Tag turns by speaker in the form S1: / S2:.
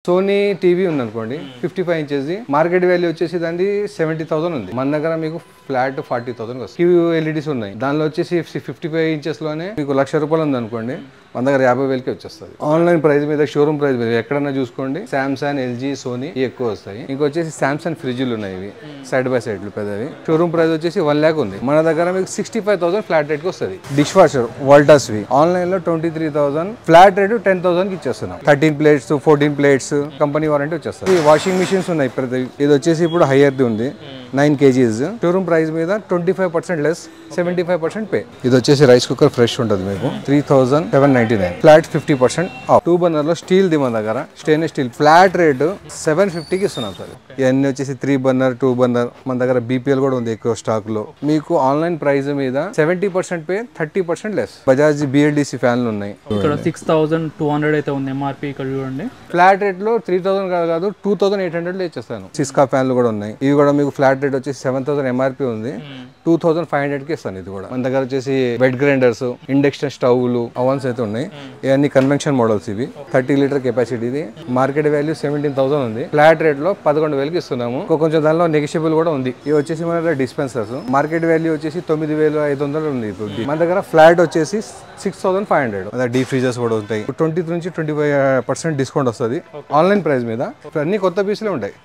S1: Sony TV ఉంది అనుకోండి 55 inches market value వచ్చేసి దాన్ని 70,000 ఉంది. మన దగ్గర మీకు ఫ్లాట్ 40,000 వస్తుంది. క్యూ ఎల్ఈడీస్ ఉన్నాయి, దానిలో వచ్చేసి 55 ఇంచెస్ లోనే మీకు ₹1,00,000 ఉంది అనుకోండి, మన దగ్గర 50,000కి వచ్చేస్తుంది. ఆన్లైన్ ప్రైస్ మీద, షోరూమ్ ప్రైస్ మీద ఎక్కడన్నా చూసుకోండి, సామ్సంగ్, ఎల్జీ, సోనీ ఎక్కువ వస్తాయి. ఇంకొచ్చేసి సామ్సంగ్ ఫ్రిడ్జ్లు ఉన్నాయి, ఇవి సైడ్ బై సైడ్లు పెద్దవి. షోరూమ్ ప్రైస్ వచ్చేసి 1 lakh ఉంది. మన దగ్గర మీకు 65,000 ఫ్లాట్ రేట్ కి వస్తుంది. డిష్ వాషర్ వోల్టాస్ వి ఆన్లైన్ లో 23,000, ఫ్లాట్ రేట్ 10,000 కి ఇచ్చేస్తున్నాం. 13 ప్లేట్స్ 14 ప్లేట్స్ కంపెనీ వారంటీ వచ్చేస్తుంది. వాషింగ్ మిషన్స్ ఉన్నాయి ప్రతి. ఇది వచ్చేసి ఇప్పుడు హైయర్ది ఉంది, 9 kgs. షోరూమ్ ప్రైస్ మీద 25% లెస్, 75% పే. ఇది వచ్చేసి రైస్ కుక్కర్ ఫ్రెష్ ఉంటుంది మీకు 3,799, ఫ్లాట్ 50% ఆఫ్. 2 బర్నర్ లో స్టీల్ ది మన దగ్గర స్టెయిన్లెస్ స్టీల్ ఫ్లాట్ రేట్ 750కి ఇస్తున్నాం సార్. ఇవన్నీ వచ్చేసి 3 బర్నర్ 2 బర్నర్ మన దగ్గర బీపీఎల్ కూడా ఉంది ఎక్కువ స్టాక్ లో. మీకు ఆన్లైన్ ప్రైస్ మీద 70% పే, 30% లెస్. బజాజ్ BLDC ఫ్యాన్లు ఉన్నాయి.
S2: ఇక్కడ 6,200 అయితే ఉంది ఎంఆర్పి. ఇక్కడ చూడండి
S1: ఫ్లాట్ రేట్ లో 3,000 కాదు 2,800 లో ఇచ్చేస్తాను. సిస్కా ఫ్యాన్లు కూడా ఉన్నాయి, ఇవి కూడా మీకు ఫ్లాట్ రేట్ వచ్చేసి 7,000 ఎంఆర్పి ఉంది, 2,500 కి ఇస్తాను. ఇది కూడా మన దగ్గర వచ్చేసి వెట్ గ్రైండర్స్, ఇండక్షన్ స్టవ్లు, అవన్స్ అయితే ఉన్నాయి. ఇవన్నీ కన్వెన్షన్ మోడల్స్. ఇవి 30 లీటర్ కెపాసిటీ. ఇది మార్కెట్ వాల్యూ 17,000 ఉంది, ఫ్లాట్ రేట్ లో 11,000కి ఇస్తున్నాము. కొంచెం దానిలో నెగిషియబుల్ కూడా ఉంది. ఇవి వచ్చేసి మన దగ్గర డిస్పెన్సర్స్, మార్కెట్ వాల్యూ వచ్చేసి 9,500 ఉంది. మన దగ్గర ఫ్లాట్ వచ్చేసి 6,500. డీ ఫ్రీజర్స్ కూడా ఉంటాయి. 20 నుంచి 25% డిస్కౌంట్ వస్తుంది ఆన్లైన్ ప్రైస్ మీద. అన్ని కొత్త పీసులే ఉంటాయి.